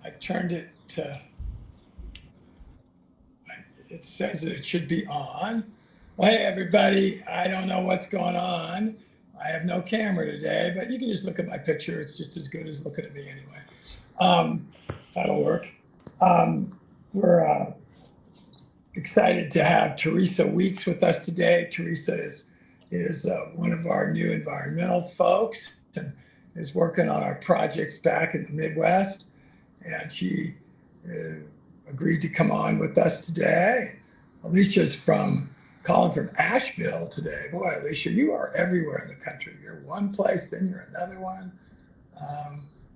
I turned it to, it says that it should be on. Well, hey, everybody, I don't know what's going on. I have no camera today, but you can just look at my picture. It's just as good as looking at me anyway. Um, that'll work. We're excited to have Teresa Weeks with us today. Teresa is one of our new environmental folks and is working on our projects back in the Midwest. And she agreed to come on with us today. Alicia's calling from Asheville today. Boy, Alicia, you are everywhere in the country. You're one place, then you're another one.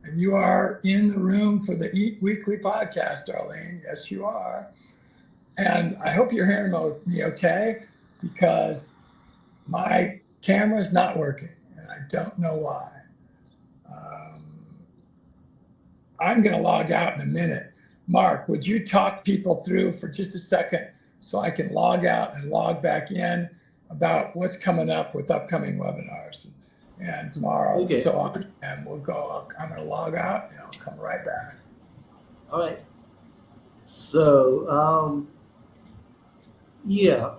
And you are in the room for the Eat Weekly podcast, Darlene. Yes, you are. And I hope you're hearing me okay, because my camera's not working and I don't know why. I'm going to log out in a minute. Mark, would you talk people through for just a second so I can log out and log back in about what's coming up with upcoming webinars and tomorrow and so on. And we'll go, I'm going to log out and I'll come right back. All right. So,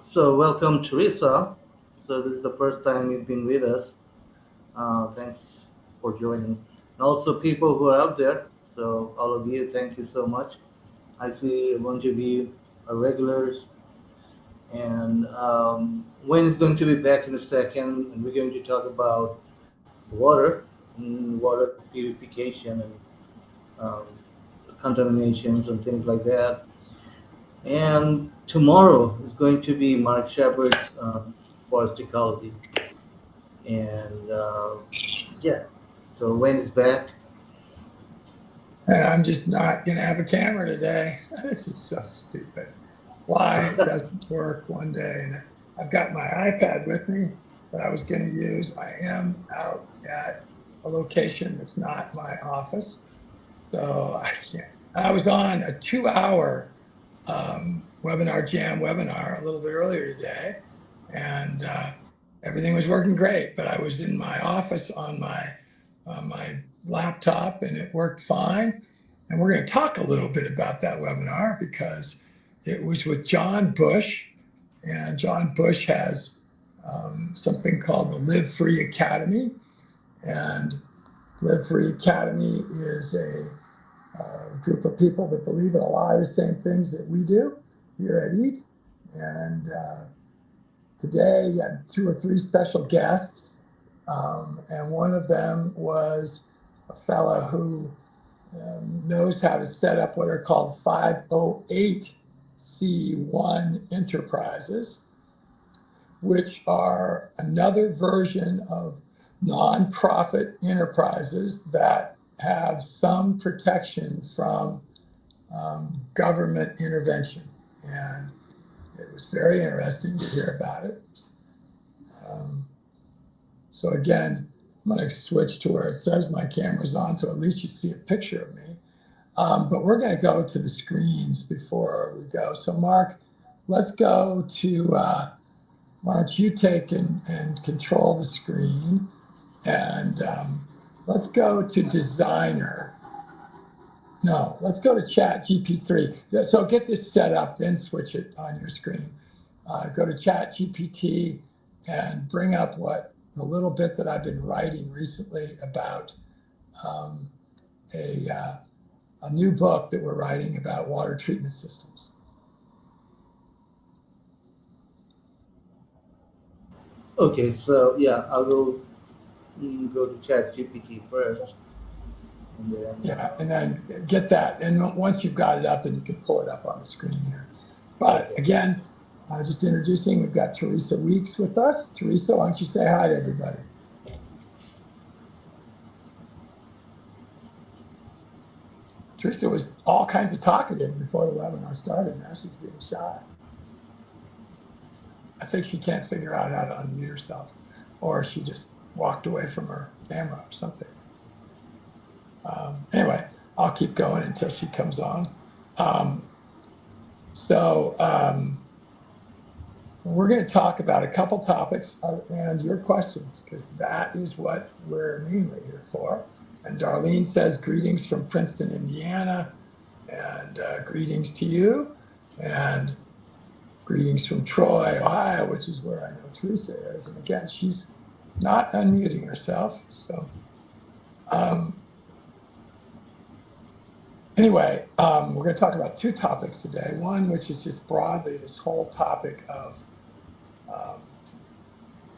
so welcome, Teresa. So this is the first time you've been with us. Thanks for joining. And also people who are out there. So all of you, thank you so much. I see a bunch of you are regulars. And Wayne is going to be back in a second, and we're going to talk about water and water purification and contaminations and things like that. And tomorrow is going to be Mark Shepard's forest ecology. And so Wayne is back. And I'm just not going to have a camera today. This is so stupid. Why it doesn't work one day. And I've got my iPad with me that I was going to use. I am out at a location that's not my office, so I can't. I was on a 2-hour webinar jam webinar a little bit earlier today, and everything was working great. But I was in my office on my laptop, and it worked fine. And we're going to talk a little bit about that webinar because it was with John Bush, and John Bush has something called the Live Free Academy. And Live Free Academy is a group of people that believe in a lot of the same things that we do here at EAT. And today you had 2 or 3 special guests, and one of them was a fellow who knows how to set up what are called 508c1 enterprises, which are another version of nonprofit enterprises that have some protection from government intervention. And it was very interesting to hear about it. So again, I'm going to switch to where it says my camera's on, so at least you see a picture of me. But we're going to go to the screens before we go. So Mark, let's go to, why don't you take and control the screen, and let's go to designer. No, let's go to Chat GPT-3. So get this set up, then switch it on your screen. Go to Chat GPT and bring up the little bit that I've been writing recently about a new book that we're writing about water treatment systems. Okay, so I'll go to Chat GPT first. And then get that. And once you've got it up, then you can pull it up on the screen here. But again, just introducing, we've got Teresa Weeks with us. Teresa, why don't you say hi to everybody? Teresa was all kinds of talkative before the webinar started. Now she's being shy. I think she can't figure out how to unmute herself, or she just walked away from her camera or something. Anyway, I'll keep going until she comes on. We're going to talk about a couple topics and your questions, because that is what we're mainly here for. And Darlene says, greetings from Princeton, Indiana, and greetings to you. And greetings from Troy, Ohio, which is where I know Teresa is. And again, she's not unmuting herself. So anyway, we're going to talk about two topics today. One, which is just broadly this whole topic of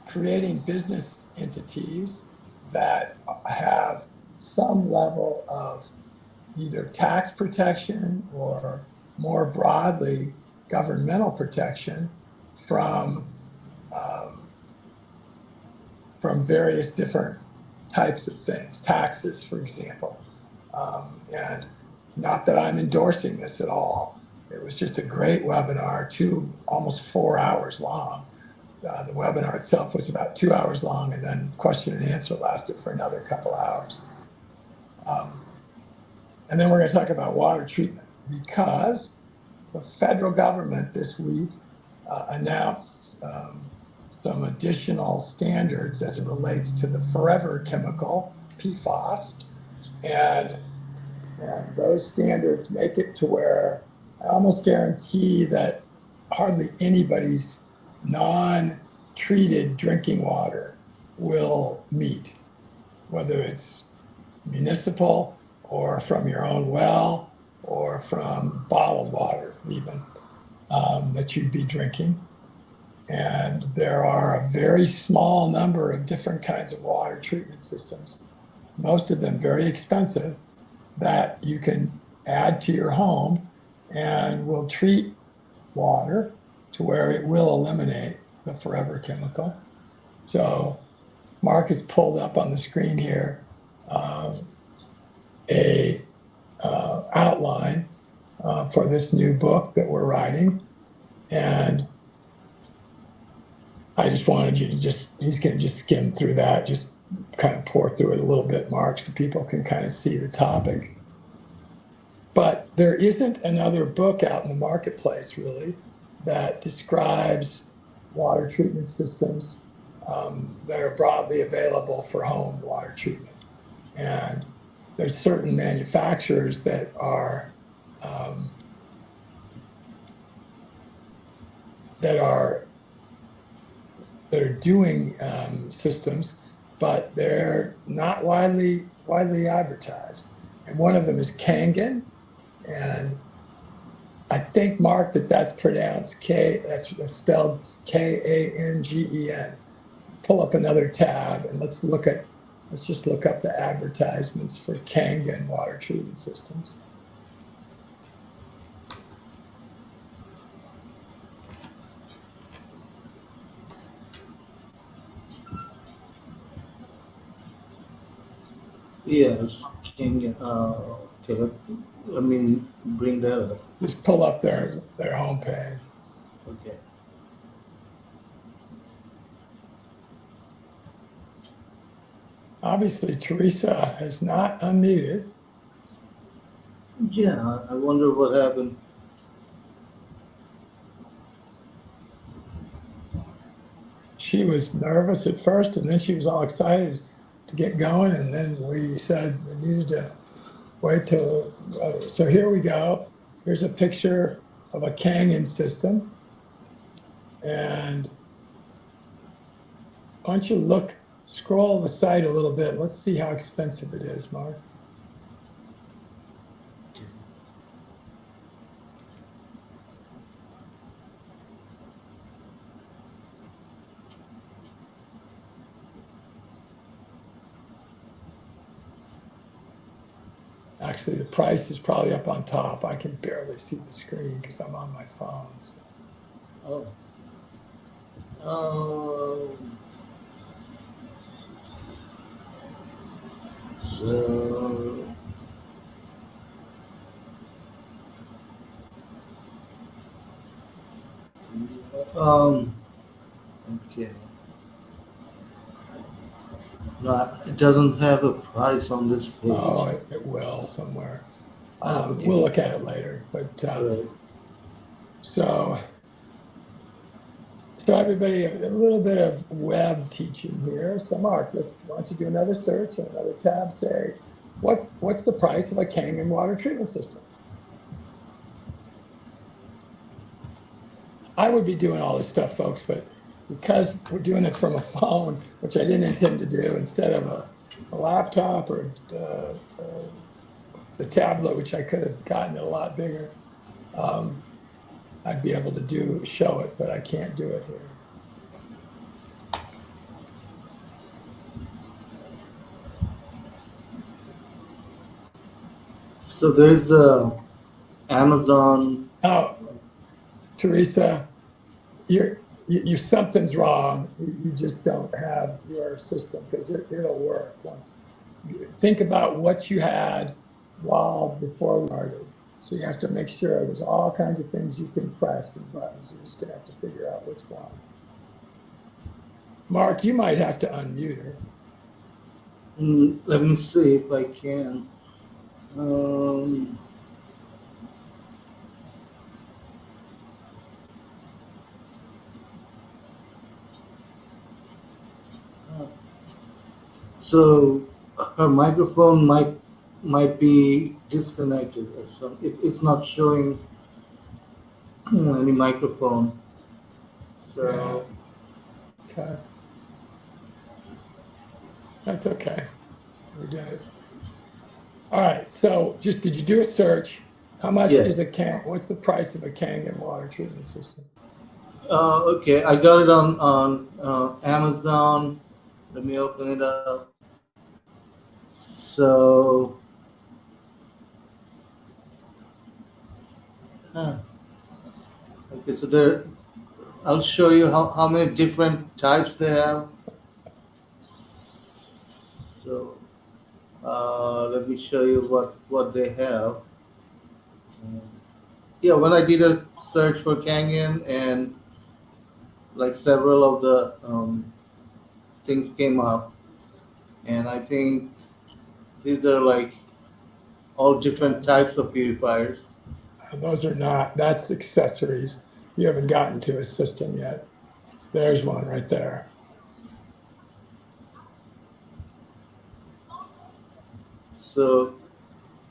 creating business entities that have some level of either tax protection or more broadly governmental protection from various different types of things, taxes, for example. And not that I'm endorsing this at all. It was just a great webinar, almost 4 hours long. The webinar itself was about 2 hours long, and then question and answer lasted for another couple hours. And then we're going to talk about water treatment, because the federal government this week announced some additional standards as it relates to the forever chemical, PFAS. And those standards make it to where I almost guarantee that hardly anybody's non-treated drinking water will meet, whether it's municipal or from your own well or from bottled water even, that you'd be drinking. And there are a very small number of different kinds of water treatment systems, most of them very expensive, that you can add to your home and will treat water to where it will eliminate the forever chemical. So Mark has pulled up on the screen here a outline for this new book that we're writing. And I just wanted you to he's going to just skim through that, just kind of pour through it a little bit, Mark, so people can kind of see the topic. But there isn't another book out in the marketplace, really, that describes water treatment systems that are broadly available for home water treatment. And there's certain manufacturers that are doing systems, but they're not widely advertised. And one of them is Kangen, and I think, Mark, that's pronounced that's spelled Kangen. Pull up another tab and let's just look up the advertisements for Kangen water treatment systems. Yes, can okay, let me bring that up. Just pull up their homepage. Okay. Obviously, Teresa is not unmuted. Yeah, I wonder what happened. She was nervous at first, and then she was all excited to get going, and then we said we needed to wait till. So here we go. Here's a picture of a Kangen system, and why don't you scroll the site a little bit. Let's see how expensive it is, Mark. Actually, the price is probably up on top. I can barely see the screen because I'm on my phone. So. Oh. So okay. No, it doesn't have a price on this page. Oh, it will somewhere. Okay. We'll look at it later. But Right. so everybody, a little bit of web teaching here. So Mark, why don't you do another search and another tab? Say what's the price of a Kangen water treatment system? I would be doing all this stuff, folks, but because we're doing it from a phone, which I didn't intend to do, instead of a laptop or the tablet, which I could have gotten it a lot bigger, I'd be able to show it, but I can't do it here. So there's Amazon. Oh, Teresa, you something's wrong. You just don't have your system, because it'll work once. Think about what you had before we started. So you have to make sure there's all kinds of things you can press and buttons. You're just gonna have to figure out which one. Mark, you might have to unmute her. Let me see if I can. So her microphone might be disconnected or something. It's not showing any microphone. So Okay. That's okay. We did it. All right. So did you do a search? How much yeah. what's the price of a Kangen water treatment system? Okay, I got it on Amazon. Let me open it up. So, okay, so I'll show you how many different types they have. So, let me show you what they have. Yeah, when I did a search for Kangen, and like several of the things came up, and I think these are like all different types of purifiers. Those are not, that's accessories. You haven't gotten to a system yet. There's one right there. So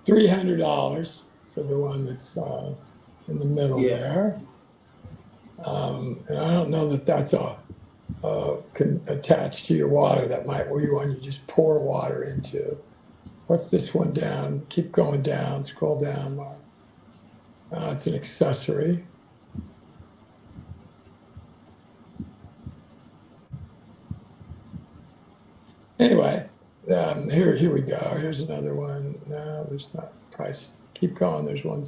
$300 for the one that's in the middle there. And I don't know that that's attached to your water. That might be one you just pour water into. What's this one down? Keep going down, scroll down, Mark. It's an accessory. Anyway, here we go. Here's another one. No, there's not price. Keep going. There's one.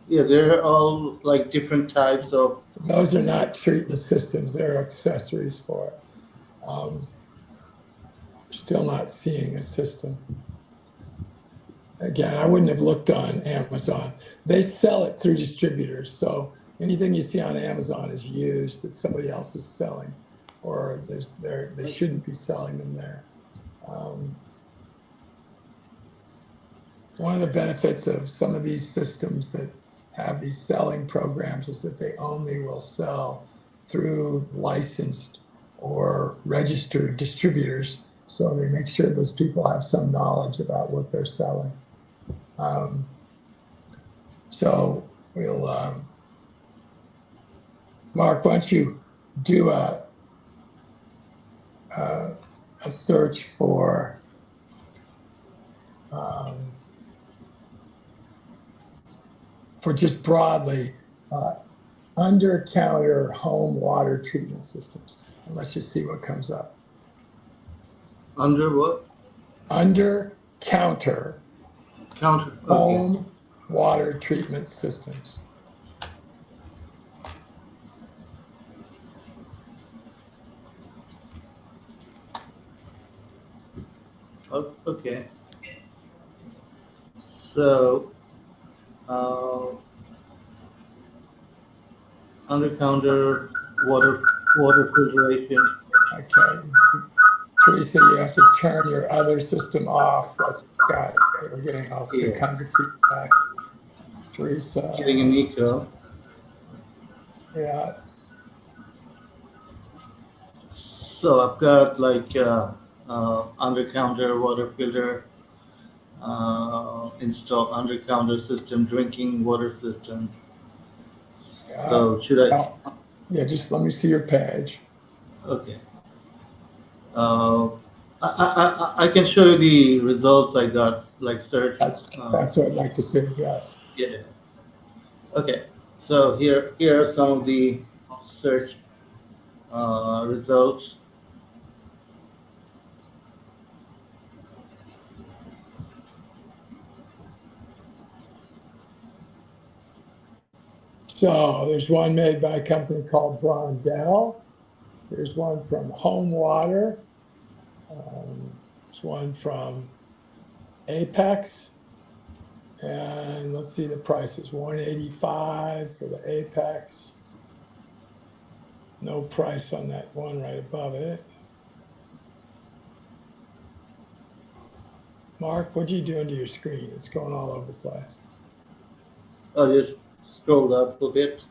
Yeah, they're all like different types of. Those are not treatment systems. They're accessories for it. Still not seeing a system. Again, I wouldn't have looked on Amazon. They sell it through distributors. So anything you see on Amazon is used that somebody else is selling, or they shouldn't be selling them there. One of the benefits of some of these systems that have these selling programs is that they only will sell through licensed or registered distributors. So they make sure those people have some knowledge about what they're selling. So we'll, Mark, why don't you do a search for just broadly under-counter home water treatment systems, and let's just see what comes up. Under what? Under-counter Counter. Okay. home water treatment systems. Okay. So, under counter water filtration. Okay. Teresa, you have to turn your other system off. That's got it. We're getting all kinds of feedback. Teresa. Getting an echo. Yeah. So I've got like under counter water filter, install under counter system, drinking water system. Yeah. So should I? Oh, yeah, just let me see your page. Okay. Uh, I can show you the results I got, like search. That's what I'd like to see. Yes. Yeah. Okay. So here are some of the search results. So there's one made by a company called Brondell. There's one from Home Water. There's one from Apex. And let's see the prices. 185 for the Apex. No price on that one right above it. Mark, what are you doing to your screen? It's going all over the place. I'll just scroll up a bit.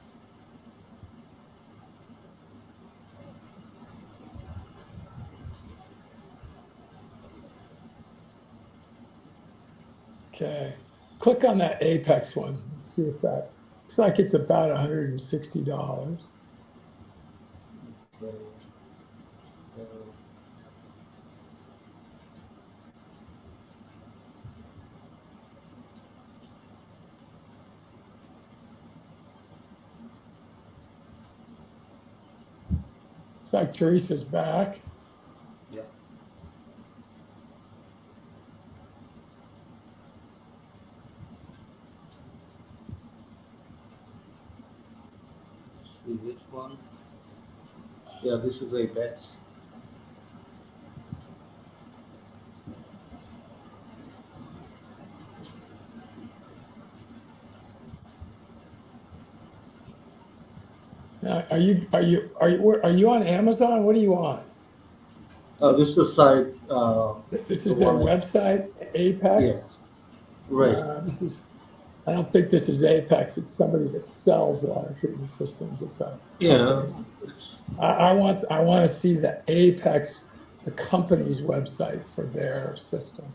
Okay. Click on that Apex one. Let's see if that looks like it's about $160. It's like Teresa's back. Yeah. See which one? Yeah, this is Apex. Are you on Amazon? What are you on? This is the site. This The is their one. website, Yeah. Apex. Right. I don't think this is Apex. It's somebody that sells water treatment systems. It's a Yeah. company. I want to see the Apex, the company's website for their system.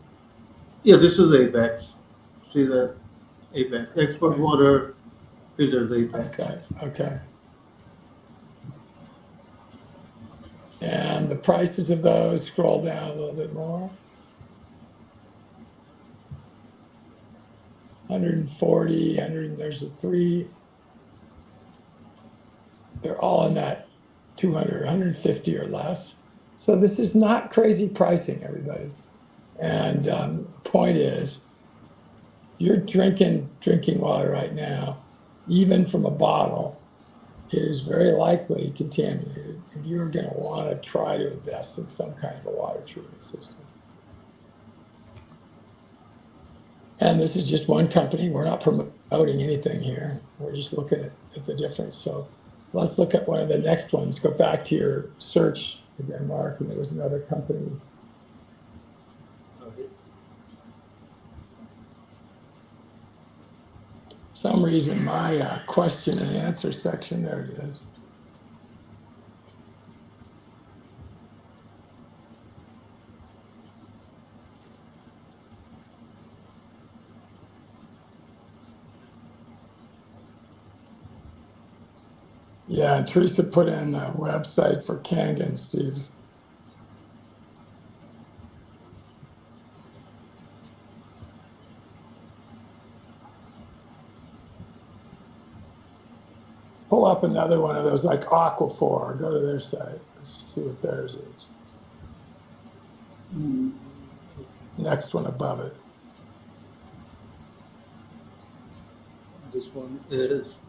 Yeah, this is Apex. See that? Apex. Export Okay. water filters Apex. Okay. And the prices of those, scroll down a little bit more. 140, 100, there's a 3. They're all in that 200, 150 or less. So this is not crazy pricing, everybody. And the point is, you're drinking water right now, even from a bottle, it is very likely contaminated, and you're going to want to try to invest in some kind of a water treatment system. And this is just one company. We're not promoting anything here. We're just looking at the difference. So let's look at one of the next ones. Go back to your search again, Mark, and there was another company. Okay. Some reason my question and answer section, there it is. Yeah, and Teresa put in the website for Kangen, Steve's. Pull up another one of those like Aquaphor. Go to their site. Let's see what theirs is. Next one above it. This one is.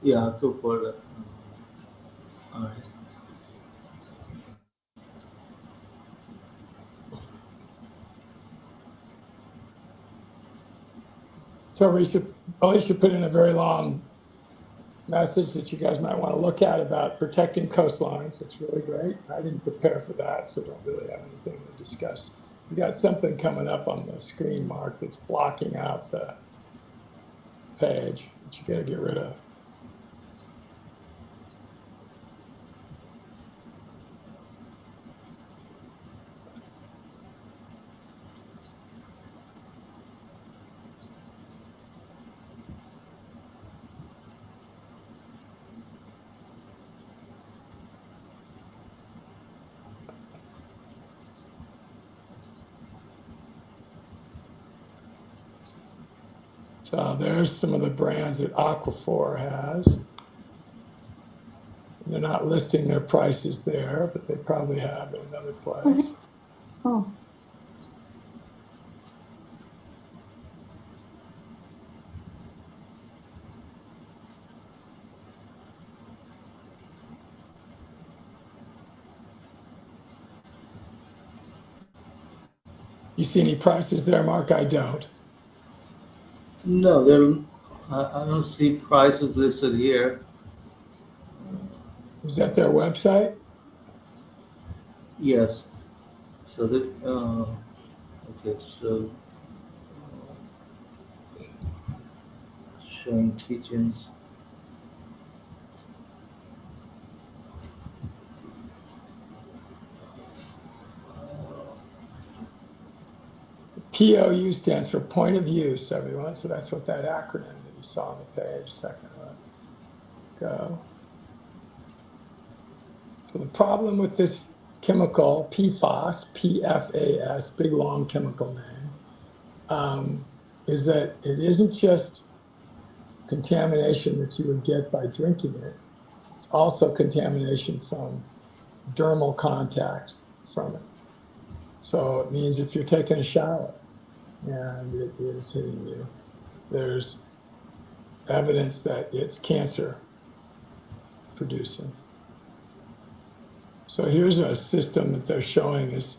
Yeah, go for that. All right. So we should put in a very long message that you guys might want to look at about protecting coastlines. It's really great. I didn't prepare for that, so don't really have anything to discuss. You got something coming up on the screen, Mark, that's blocking out the page that you got to get rid of. So there's some of the brands that Aquaphor has. They're not listing their prices there, but they probably have in another place. Oh, You see any prices there, Mark? I don't. No, I don't see prices listed here. Is that their website? Yes. So this, okay, so showing kitchens. POU stands for point of use, everyone. So that's what that acronym that you saw on the page a second ago. So the problem with this chemical, PFAS, PFAS, big long chemical name, is that it isn't just contamination that you would get by drinking it. It's also contamination from dermal contact from it. So it means if you're taking a shower and it is hitting you, there's evidence that it's cancer producing. So here's a system that they're showing us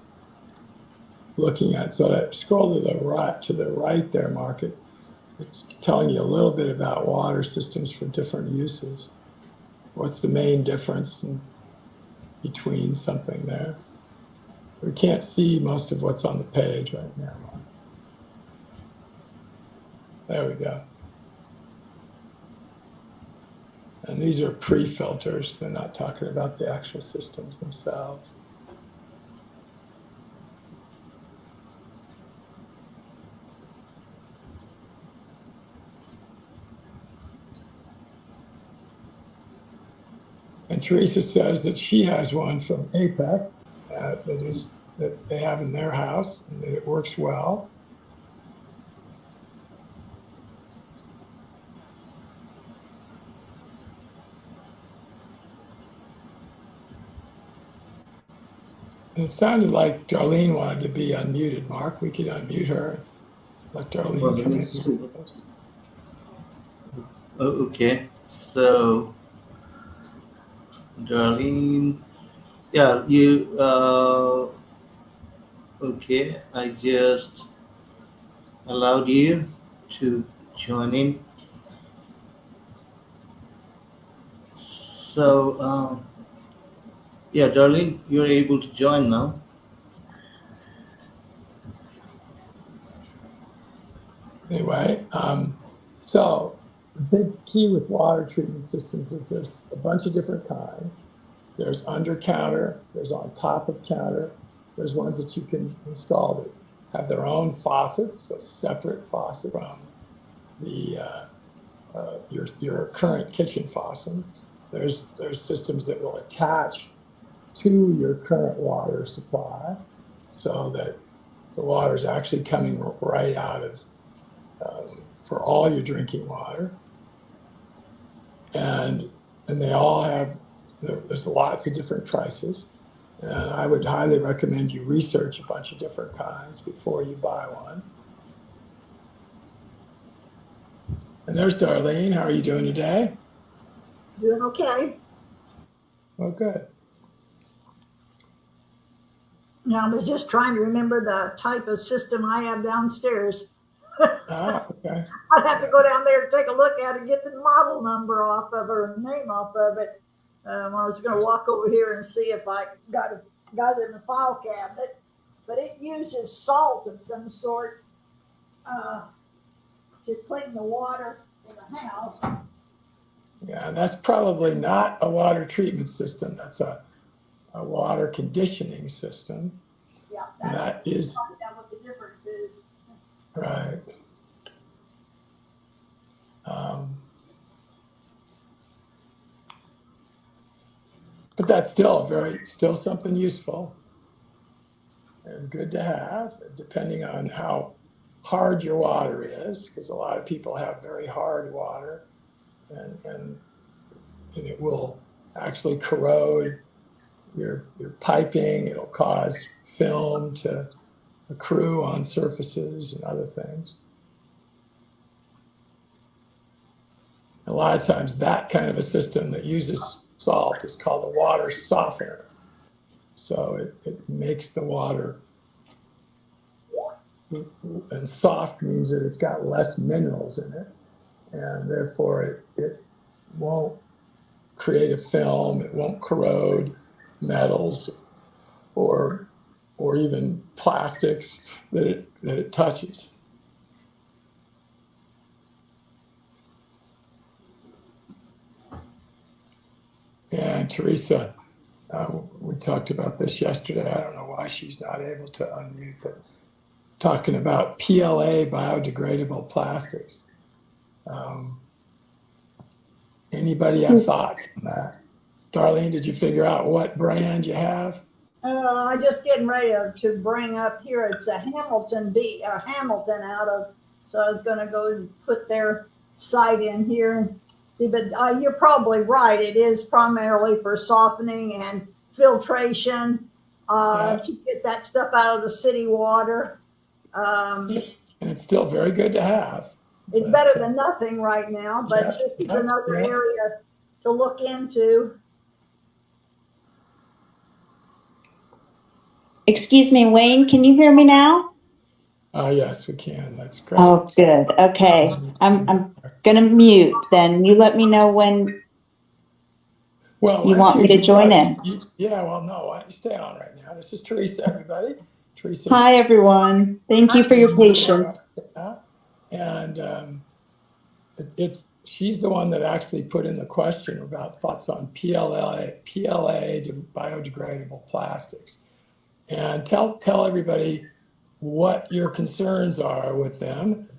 looking at. So that scroll to the right there, Market. It's telling you a little bit about water systems for different uses. What's the main difference between something there? We can't see most of what's on the page right now. There we go. And these are pre-filters. They're not talking about the actual systems themselves. And Teresa says that she has one from APEC that they have in their house and that it works well. And it sounded like Darlene wanted to be unmuted, Mark. We could unmute her and let Darlene Well, let come me in. see. Oh, okay. So, Darlene, yeah, okay, I just allowed you to join in. So, yeah, Darlene, you're able to join now. Anyway, so the big key with water treatment systems is there's a bunch of different kinds. There's under counter, there's on top of counter, there's ones that you can install that have their own faucets, a separate faucet from the your current kitchen faucet. There's systems that will attach to your current water supply so that the water is actually coming right out of for all your drinking water. And they all have, there's lots of different prices. And I would highly recommend you research a bunch of different kinds before you buy one. And there's Darlene. How are you doing today? doing okay. Oh, good. Now, I was just trying to remember the type of system I have downstairs. Okay. I'd have to go down there and take a look at it and get the model number off of it or name off of it. I was going to walk over here and see if I got it in the file cabinet. But it uses salt of some sort to clean the water in the house. Yeah, and that's probably not a water treatment system. That's a water conditioning system. Yeah, And that is find out what the difference is. right. But that's still something useful and good to have, depending on how hard your water is, because a lot of people have very hard water, and it will actually corrode your piping. It'll cause film to accrue on surfaces and other things. A lot of times that kind of a system that uses salt is called a water softener. So it makes the water, and soft means that it's got less minerals in it, and therefore it won't create a film, it won't corrode metals or even plastics that it touches. And Teresa, we talked about this yesterday. I don't know why she's not able to unmute, but talking about PLA biodegradable plastics. Anybody have thoughts on that? Darlene, did you figure out what brand you have? I'm just getting ready to bring up here. It's a Hamilton out of. So I was going to go and put their site in here and see. But you're probably right. It is primarily for softening and filtration to get that stuff out of the city water. And it's still very good to have. It's better than nothing right now, but this is another area to look into. Excuse me, Wayne, can you hear me now? Yes, we can. That's great. Oh, good. Okay. I'm going to mute then. You let me know when you want me to join in. No, why don't you stay on right now? This is Teresa, everybody. Teresa. Hi, everyone. Thank you for your patience. And she's the one that actually put in the question about thoughts on PLA biodegradable plastics. And tell everybody what your concerns are with them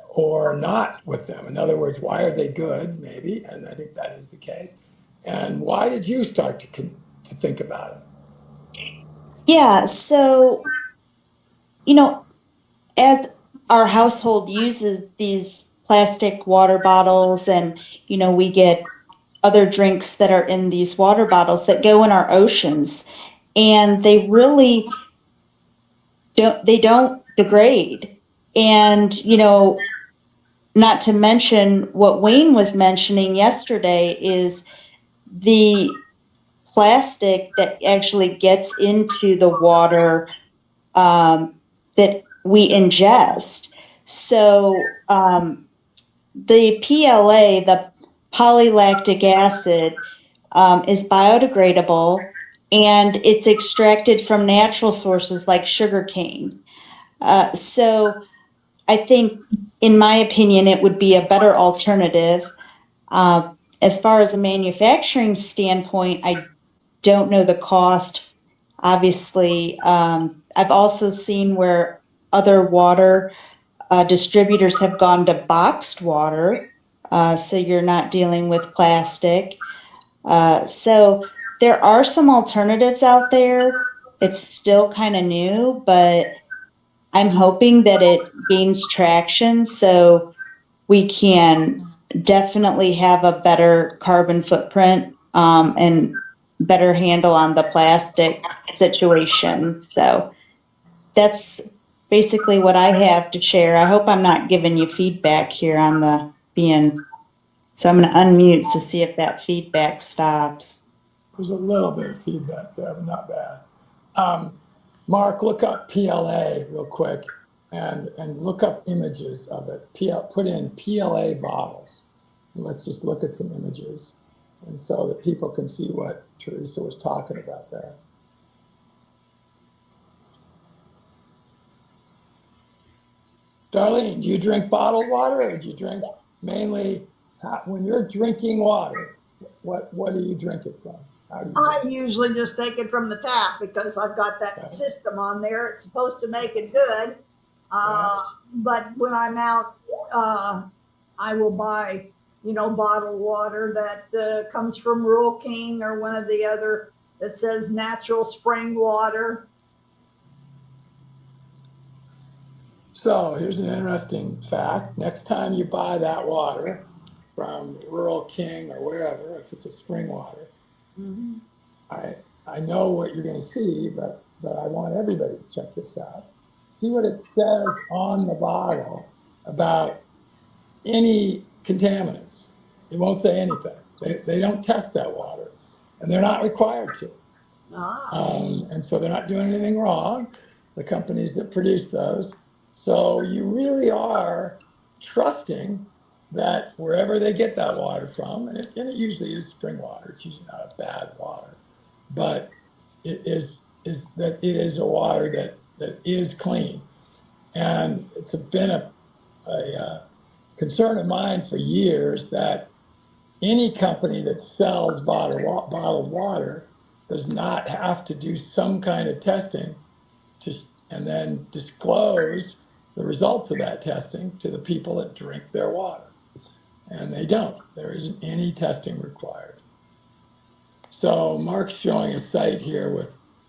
or not with them. In other words, why are they good, maybe, and I think that is the case. And why did you start to think about it? Yeah, so, as our household uses these plastic water bottles and, we get other drinks that are in these water bottles that go in our oceans, and they really don't degrade. And, not to mention what Wayne was mentioning yesterday is the plastic that actually gets into the water that we ingest. So the PLA, the polylactic acid, is biodegradable, and it's extracted from natural sources like sugarcane. So I think, in my opinion, it would be a better alternative. As far as a manufacturing standpoint, I don't know the cost. Obviously, I've also seen where other water distributors have gone to boxed water, so you're not dealing with plastic. So there are some alternatives out there. It's still kind of new, but I'm hoping that it gains traction so we can definitely have a better carbon footprint and better handle on the plastic situation. So that's basically what I have to share. I hope I'm not giving you feedback here on the being. So I'm going to unmute to see if that feedback stops. There's a little bit of feedback there, but not bad. Mark, look up PLA real quick and look up images of it. Put in PLA bottles. And let's just look at some images, and so that people can see what Teresa was talking about there. Darlene, do you drink bottled water, or do you drink mainly, when you're drinking water, what do you drink it from? I usually just take it from the tap because I've got that system on there. It's supposed to make it good. But when I'm out, I will buy, bottled water that comes from Rural King or one of the other that says natural spring water. So here's an interesting fact. Next time you buy that water from Rural King or wherever, if it's a spring water, Mhm. I know what you're going to see, but I want everybody to check this out. See what it says on the bottle about any contaminants. It won't say anything. They don't test that water, and they're not required to. And so they're not doing anything wrong, the companies that produce those. So you really are trusting that wherever they get that water from, and it usually is spring water, it's usually not a bad water, but it is that it is a water that is clean. And it's been a concern of mine for years that any company that sells bottled water does not have to do some kind of testing to, and then disclose the results of that testing to the people that drink their water. And they don't. There isn't any testing required. So Mark's showing a site here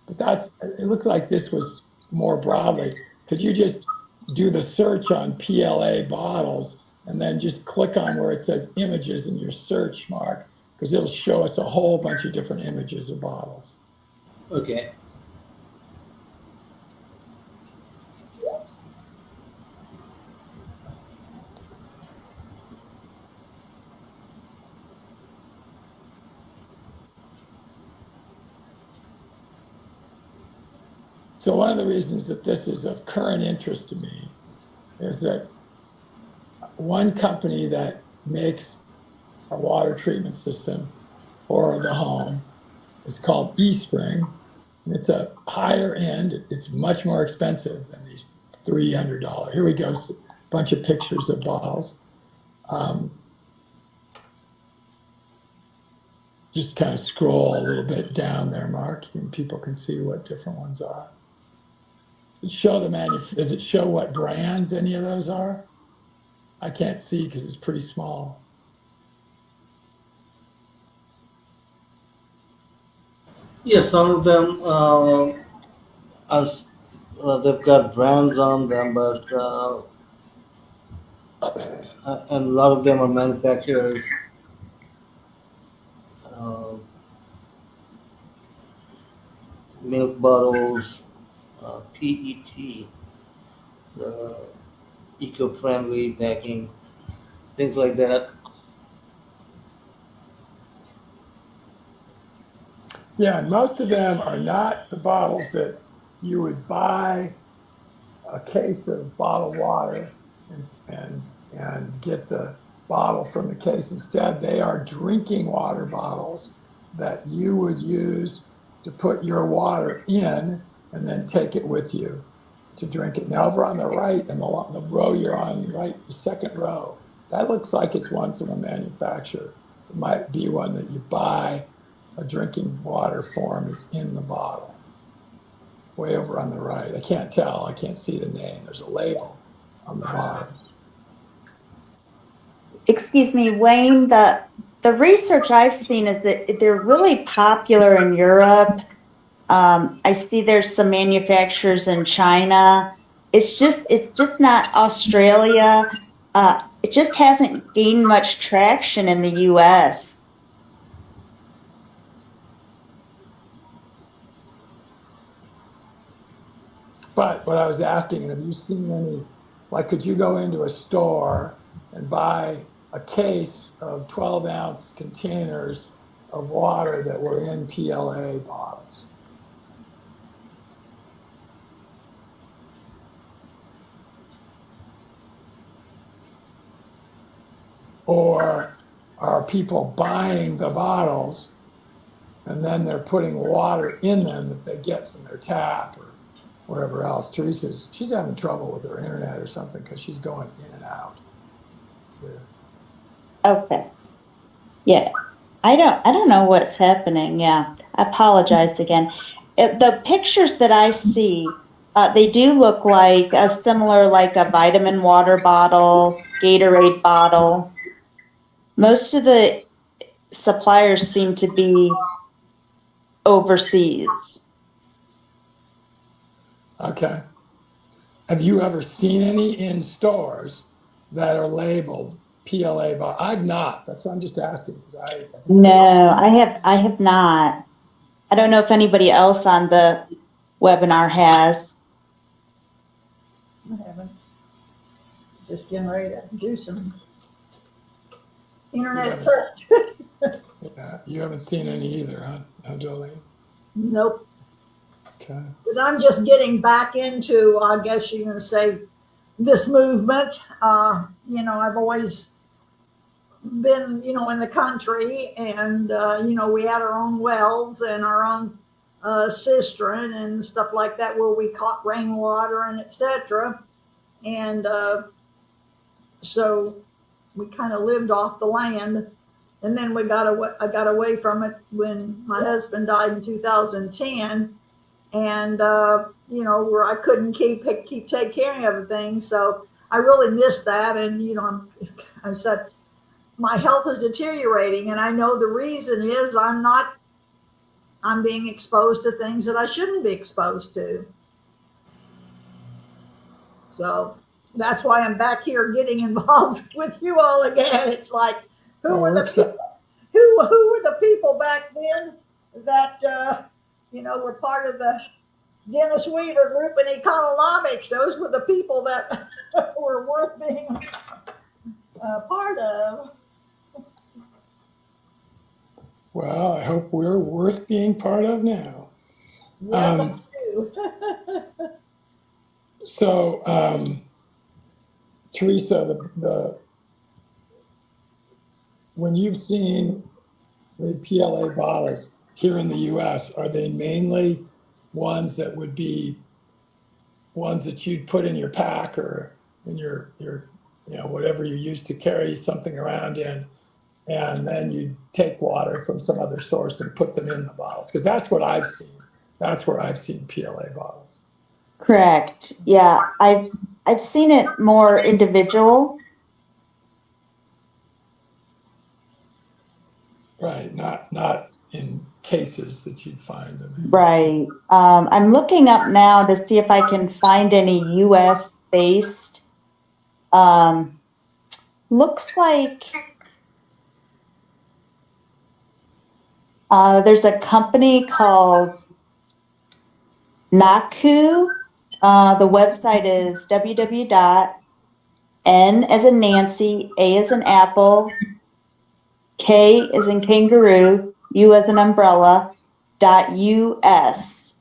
but it looks like this was more broadly. Could you just do the search on PLA bottles and then just click on where it says images in your search, Mark? Because it'll show us a whole bunch of different images of bottles. Okay. So one of the reasons that this is of current interest to me is that one company that makes a water treatment system for the home is called eSpring. And it's a higher end. It's much more expensive than these $300. Here we go. A bunch of pictures of bottles. Just kind of scroll a little bit down there, Mark, and people can see what different ones are. Does it show what brands any of those are? I can't see because it's pretty small. Yeah, some of them are they've got brands on them, but and a lot of them are manufacturers. Uh, Milk bottles, PET, uh, eco-friendly packing, things like that. Yeah, and most of them are not the bottles that you would buy a case of bottled water and get the bottle from the case. Instead, they are drinking water bottles that you would use to put your water in and then take it with you to drink it. Now, over on the right, in the row you're on, right, the second row, that looks like it's one from a manufacturer. It might be one that you buy a drinking water form is in the bottle. Way over on the right. I can't tell. I can't see the name. There's a label on the bottom. Excuse me, Wayne, the research I've seen is that they're really popular in Europe. I see there's some manufacturers in China. It's just not Australia. It just hasn't gained much traction in the US. But what I was asking, have you seen any, like, could you go into a store and buy a case of 12-ounce containers of water that were in PLA bottles? Or are people buying the bottles and then they're putting water in them that they get from their tap or wherever else? She's having trouble with her internet or something because she's going in and out. Okay. Yeah. I don't know what's happening. Yeah. I apologize again. The pictures that I see, they do look like a similar, like a vitamin water bottle, Gatorade bottle. Most of the suppliers seem to be overseas. Okay. Have you ever seen any in stores that are labeled PLA bottle? I've not. That's why I'm just asking. Because I think No, I have not. I don't know if anybody else on the webinar has. I haven't. Just getting ready to do some internet Yeah. search. You haven't seen any either, huh, Jolene? Nope. Okay. But I'm just getting back into, I guess you can say, this movement. I've always been, in the country, and we had our own wells and our own cistern and stuff like that, where we caught rainwater and etc. And so we kind of lived off the land, and then I got away from it when my husband died in 2010, and where I couldn't keep take care of everything. So I really missed that, and I said my health is deteriorating, and I know the reason is I'm being exposed to things that I shouldn't be exposed to. So that's why I'm back here getting involved with you all again. It's like, who were the people back then that were part of the Dennis Weaver group in economics? Those were the people that were worth being part of. Well, I hope we're worth being part of now. Yes, I do. So, Teresa, when you've seen the PLA bottles here in the U.S., are they mainly ones that would be ones that you'd put in your pack or in your whatever you use to carry something around in, and then you'd take water from some other source and put them in the bottles? Because that's what I've seen. That's where I've seen PLA bottles. Correct. Yeah, I've seen it more individual. Right, not in cases that you'd find them in. Right. I'm looking up now to see if I can find any U.S. based. Looks like there's a company called Naku. The website is www.n as in Nancy, A as in Apple, K as in kangaroo, U as in umbrella, .us.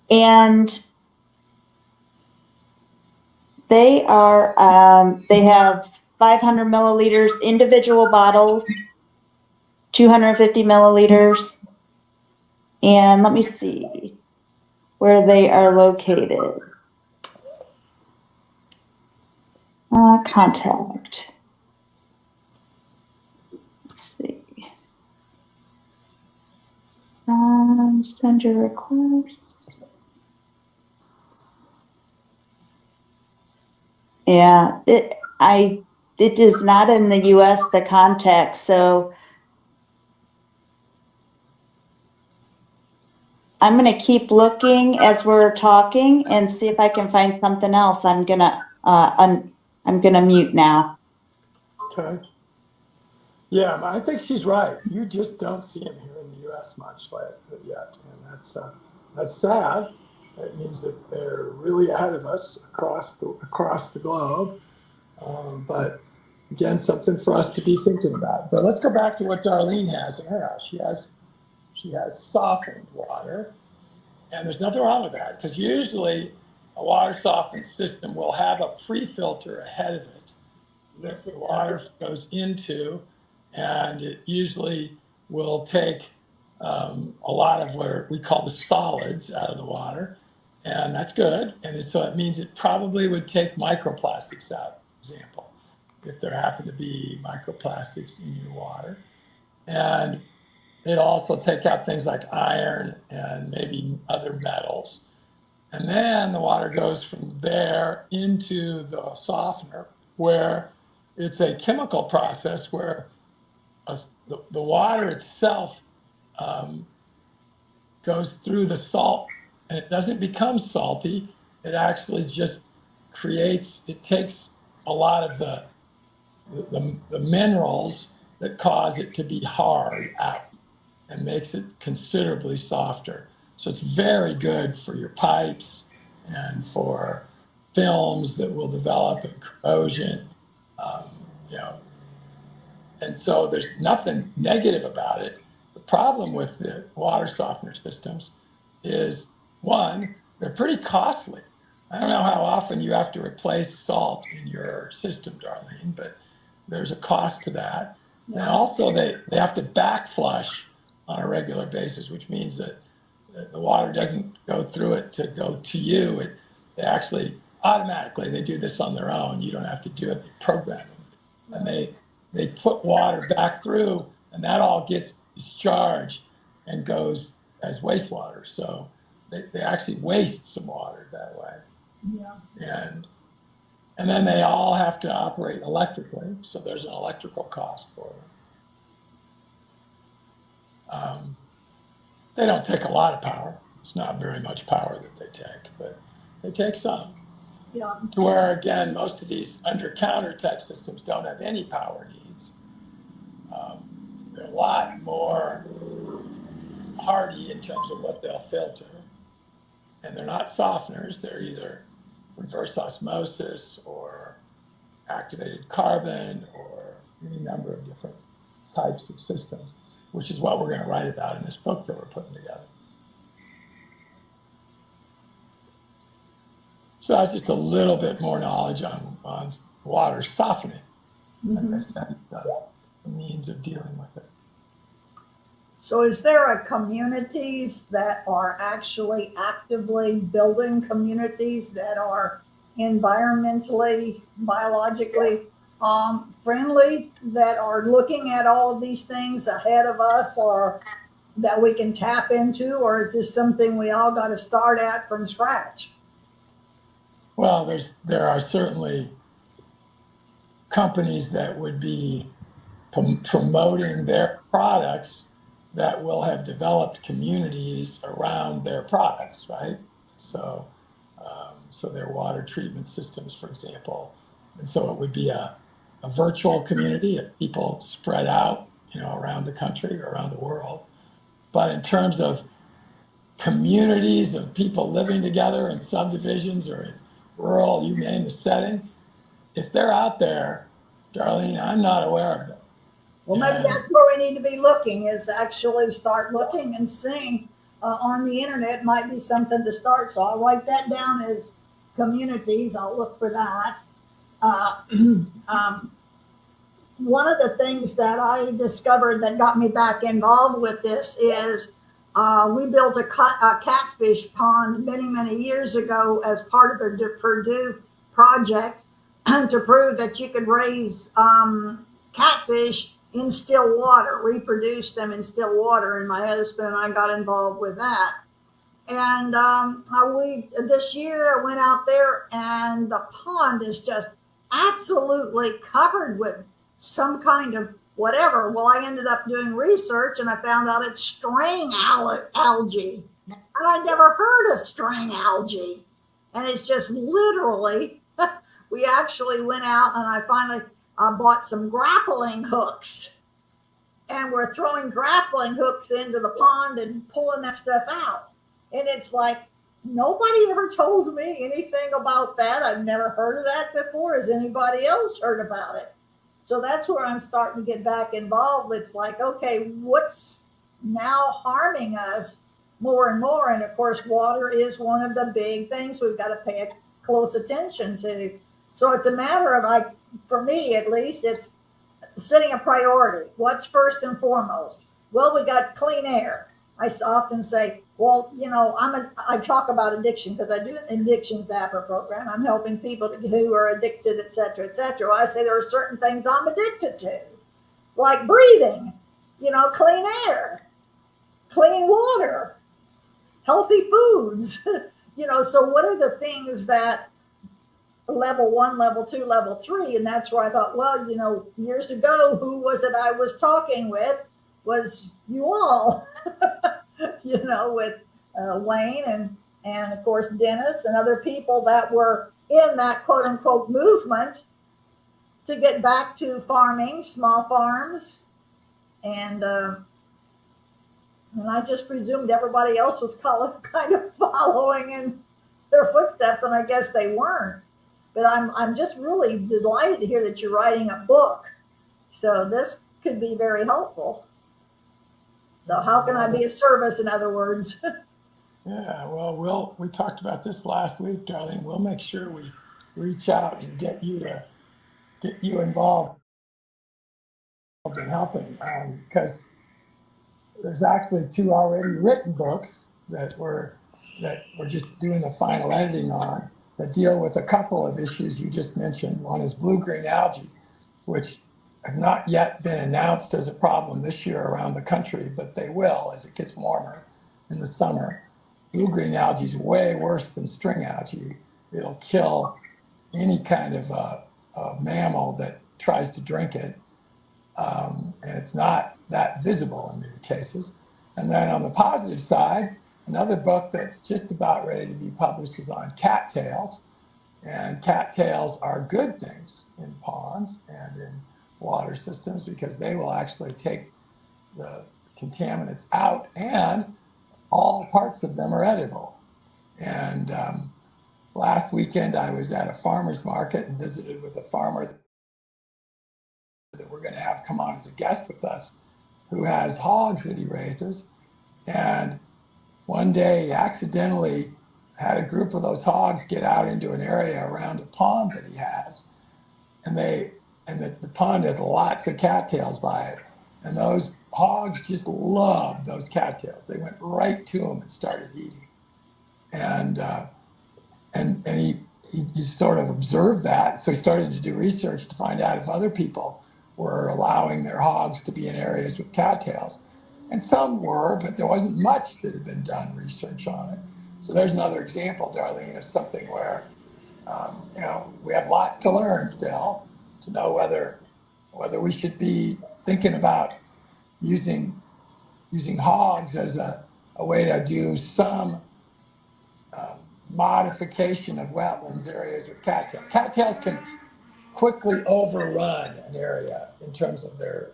And they have 500 milliliters individual bottles, 250 milliliters, and let me see where they are located. Contact. Let's see. Send your request. Yeah, it is not in the U.S. the contact, so I'm going to keep looking as we're talking and see if I can find something else. I'm gonna mute now. Okay. Yeah, I think she's right. You just don't see them here in the U.S. much yet, and that's sad. It means that they're really ahead of us across the globe. But again, something for us to be thinking about. But let's go back to what Darlene has in her house. She has softened water, and there's nothing wrong with that, because usually a water softened system will have a pre-filter ahead of it that the water goes into, and it usually will take a lot of what we call the solids out of the water, and that's good. And so it means it probably would take microplastics out, for example, if there happen to be microplastics in your water. And it'd also take out things like iron and maybe other metals. And then the water goes from there into the softener, where it's a chemical process where the water itself goes through the salt, and it doesn't become salty. it actually just it takes a lot of the minerals that cause it to be hard out and makes it considerably softer. So it's very good for your pipes and for films that will develop and corrosion. Um, you know, and so there's nothing negative about it. The problem with the water softener systems is, one, they're pretty costly. I don't know how often you have to replace salt in your system, Darlene, but there's a cost to that. And also they have to backflush on a regular basis, which means that the water doesn't go through it to go to you. They actually automatically, they do this on their own. You don't have to do it, they program them. And they put water back through, and that all gets discharged and goes as wastewater. So they actually waste some water that way. Yeah. And then they all have to operate electrically, so there's an electrical cost for them. They don't take a lot of power. It's not very much power that they take, but they take some. Yeah. To where, again, most of these under-counter type systems don't have any power needs. They're a lot more hardy in terms of what they'll filter. And they're not softeners. They're either reverse osmosis or activated carbon or any number of different types of systems, which is what we're going to write about in this book that we're putting together. So that's just a little bit more knowledge on water softening, and the means of dealing with it. So is there a communities that are actually actively building communities that are environmentally, biologically friendly, that are looking at all of these things ahead of us, or that we can tap into? Or is this something we all got to start at from scratch? Well, there are certainly companies that would be promoting their products that will have developed communities around their products, right? So, so their water treatment systems, for example. And so it would be a virtual community of people spread out, around the country or around the world. But in terms of communities of people living together in subdivisions or in rural, you name the setting, if they're out there, Darlene, I'm not aware of them. Well, maybe that's where we need to be looking, is actually start looking and seeing on the internet. Might be something to start. So I'll write that down as communities. I'll look for that. One of the things that I discovered that got me back involved with this is we built a catfish pond many, many years ago as part of the Purdue project to prove that you could raise catfish in still water, reproduce them in still water. And my husband and I got involved with that. And this year I went out there, and the pond is just absolutely covered with some kind of whatever. Well, I ended up doing research, and I found out it's string algae. And I'd never heard of string algae. And it's just literally, we actually went out, and I finally bought some grappling hooks. And we're throwing grappling hooks into the pond and pulling that stuff out. And it's like, nobody ever told me anything about that. I've never heard of that before. Has anybody else heard about it? So that's where I'm starting to get back involved. It's like, okay, what's now harming us more and more? And of course, water is one of the big things we've got to pay close attention to. So it's a matter of, for me at least, it's setting a priority. What's first and foremost? Well, we got clean air. I often say, well, I talk about addiction because I do an addiction zapper program. I'm helping people who are addicted, et cetera, et cetera. Well, I say there are certain things I'm addicted to, like breathing, clean air, clean water, healthy foods. So what are the things that level 1, level 2, level 3? And that's where I thought, well, years ago, who was it I was talking with? Was you all, with Wayne and of course Dennis and other people that were in that quote unquote movement to get back to farming, small farms, and I just presumed everybody else was kind of following in their footsteps, and I guess they weren't. But I'm just really delighted to hear that you're writing a book. So this could be very helpful. So how can I be of service, in other words? Yeah, well, we talked about this last week, darling. We'll make sure we reach out and get you involved in helping, because there's actually 2 already written books that we're just doing the final editing on, that deal with a couple of issues you just mentioned. One is blue-green algae, which have not yet been announced as a problem this year around the country, but they will as it gets warmer in the summer. Blue-green algae is way worse than string algae. It'll kill any kind of mammal that tries to drink it. And it's not that visible in many cases. And then on the positive side, another book that's just about ready to be published is on cattails. And cattails are good things in ponds and in water systems because they will actually take the contaminants out, and all parts of them are edible. And last weekend I was at a farmer's market and visited with a farmer that we're going to have come on as a guest with us, who has hogs that he raises. And one day he accidentally had a group of those hogs get out into an area around a pond that he has. And the pond has lots of cattails by it. And those hogs just loved those cattails. They went right to them and started eating. And he sort of observed that. So he started to do research to find out if other people were allowing their hogs to be in areas with cattails. And some were, but there wasn't much that had been done research on it. So there's another example, Darlene, of something where we have lots to learn still to know whether we should be thinking about using hogs as a way to do some modification of wetlands areas with cattails. Cattails can quickly overrun an area in terms of their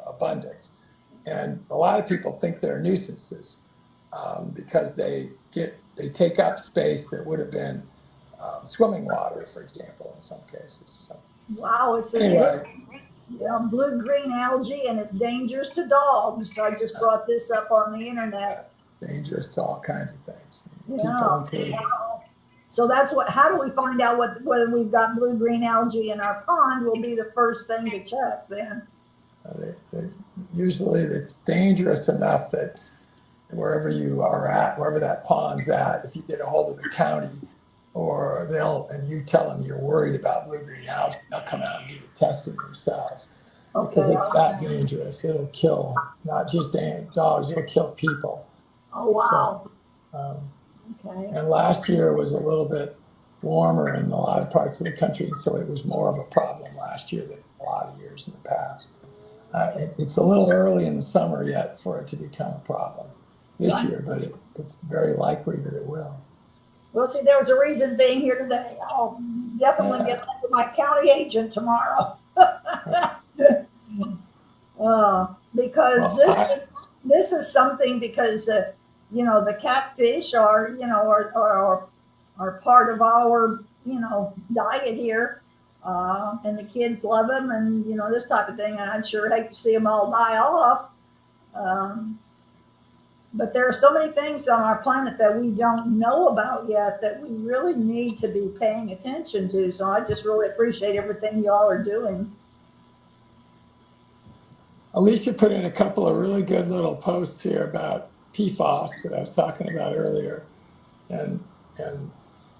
abundance. And a lot of people think they're nuisances because they take up space that would have been swimming water, for example, in some cases. So, Wow, it's anyway, blue-green algae, and it's dangerous to dogs. So I just brought this up on the internet. Dangerous to all kinds of things, people Yeah. included. So that's how do we find out whether we've got blue-green algae in our pond will be the first thing to check then. Usually it's dangerous enough that wherever you are at, wherever that pond's at, if you get a hold of the county and you tell them you're worried about blue-green algae, they'll come out and do the testing themselves. Because it's that dangerous. It'll kill not just dogs, it'll kill people. Oh, wow. So, okay. And last year was a little bit warmer in a lot of parts of the country, so it was more of a problem last year than a lot of years in the past. It's a little early in the summer yet for it to become a problem this year, but it's very likely that it will. Well, see, there was a reason being here today. I'll definitely get to my county agent tomorrow. Because this is something, because the catfish are part of our diet here, and the kids love them, and this type of thing. And I'd sure hate to see them all die off. But there are so many things on our planet that we don't know about yet that we really need to be paying attention to. So I just really appreciate everything y'all are doing. Alicia put in a couple of really good little posts here about PFAS that I was talking about earlier. And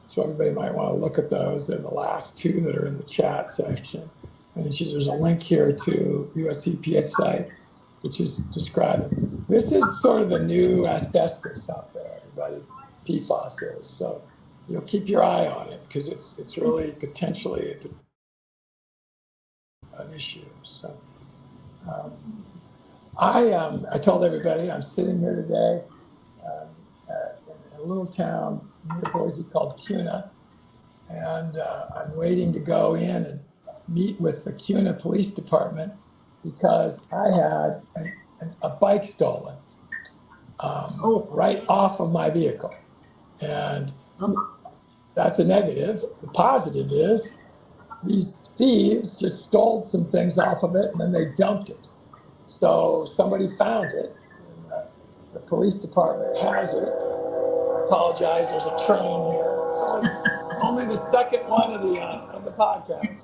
so everybody might want to look at those. They're the last 2 that are in the chat section. And there's a link here to US EPA site, which is describing. This is sort of the new asbestos out there, everybody. PFAS is. So keep your eye on it because it's really potentially an issue. So I told everybody I'm sitting here today in a little town near Boise called Cuna. And I'm waiting to go in and meet with the Cuna Police Department because I had a bike stolen right off of my vehicle. And that's a negative. The positive is these thieves just stole some things off of it and then they dumped it. So somebody found it, and the police department has it. I apologize, there's a train here. It's only the second one of the podcast.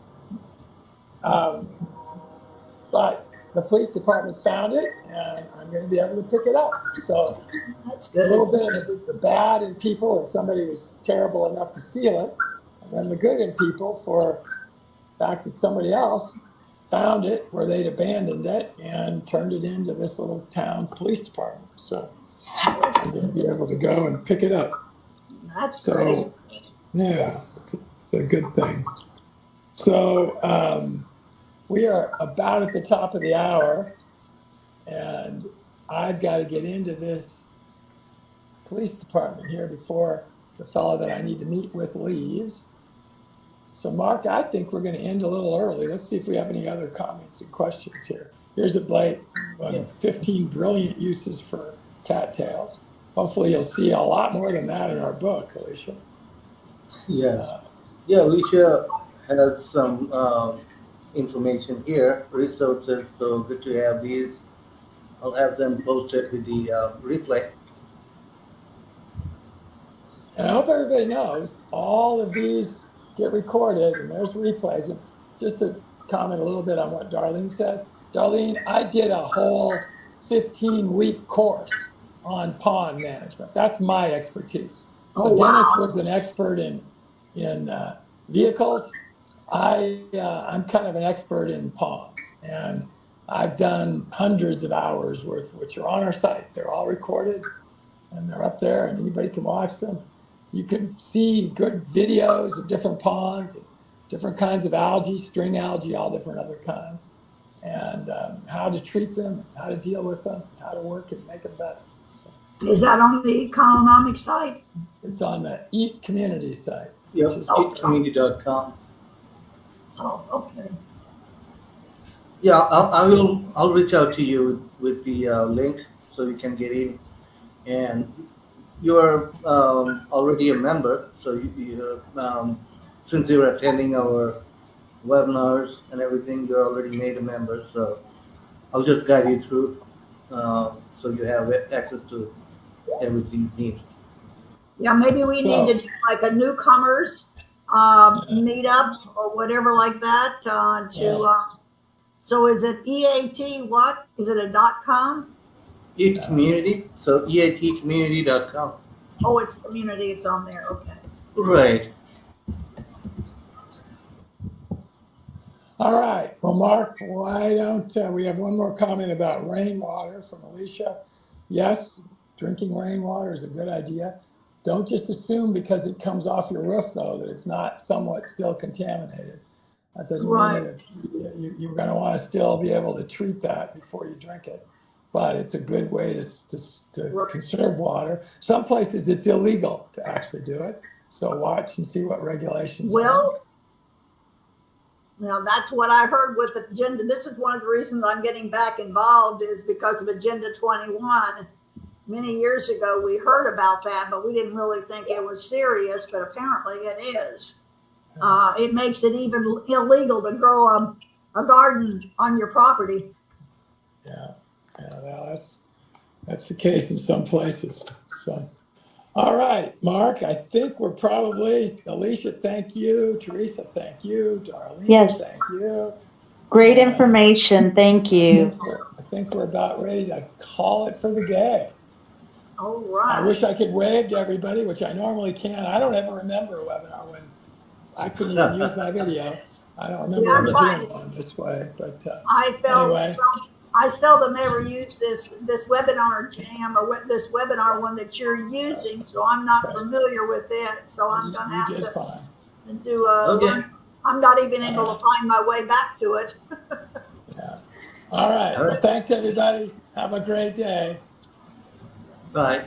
But the police department found it, and I'm going to be able to pick it up. So That's a good. little bit of the bad in people, and somebody was terrible enough to steal it, and then the good in people for the fact that somebody else found it where they'd abandoned it and turned it into this little town's police department. So I'm going to be able to go and pick it up. That's great. So yeah, it's a good thing. So we are about at the top of the hour, and I've got to get into this police department here before the fellow that I need to meet with leaves. So Mark, I think we're going to end a little early. Let's see if we have any other comments and questions here. Here's a Blake, 15 brilliant uses for cattails. Hopefully you'll see a lot more than that in our book, Alicia. Yes. Yeah, Alicia has some information here, resources, so good to have these. I'll have them posted with the replay. And I hope everybody knows all of these get recorded and there's replays. And just to comment a little bit on what Darlene said, Darlene, I did a whole 15-week course on pond management. That's my expertise. So Dennis was an expert in vehicles. I'm kind of an expert in ponds, and I've done hundreds of hours worth, which are on our site. They're all recorded, and they're up there, and anybody can watch them. You can see good videos of different ponds, and different kinds of algae, string algae, all different other kinds, and how to treat them, how to deal with them, how to work and make them better. So Is that on the Economic site? it's on the Eat Community site. Yep, which is- eatcommunity.com. Oh, okay. Yeah, I'll reach out to you with the link so you can get in. And you're already a member, so you since you're attending our webinars and everything, you're already made a member. So I'll just guide you through so you have access to everything you need. Yeah, maybe we need to do like a newcomers meetup or whatever like that so is it EAT what? Is it a .com? Eat Community, so eatcommunity.com. Oh, it's community, it's on there, okay. Right. All right. Well, Mark, why don't we have one more comment about rainwater from Alicia? Yes, drinking rainwater is a good idea. Don't just assume because it comes off your roof, though, that it's not somewhat still contaminated. That doesn't mean that you're going to want to still be able to treat that before you drink it. But it's a good way to conserve water. Some places it's illegal to actually do it. So watch and see what regulations are. Now that's what I heard with Agenda. This is one of the reasons I'm getting back involved is because of Agenda 21. Many years ago, we heard about that, but we didn't really think it was serious, but apparently it is. It makes it even illegal to grow a garden on your property. Yeah, well, that's the case in some places. So, all right, Mark, I think we're probably, Alicia, thank you. Teresa, thank you. Darlene, Yes. thank you. Great information. Thank you. I think we're about ready to call it for the day. All right. I wish I could wave to everybody, which I normally can. I don't ever remember a webinar when I couldn't even use my video. I don't remember ever doing one this way, but anyway. I seldom ever use this webinar jam or this webinar one that you're using, so I'm not familiar with it. So I'm going to have to do I'm not even able to find my way back to it. Yeah. All right. Well, thanks, everybody. Have a great day. Bye.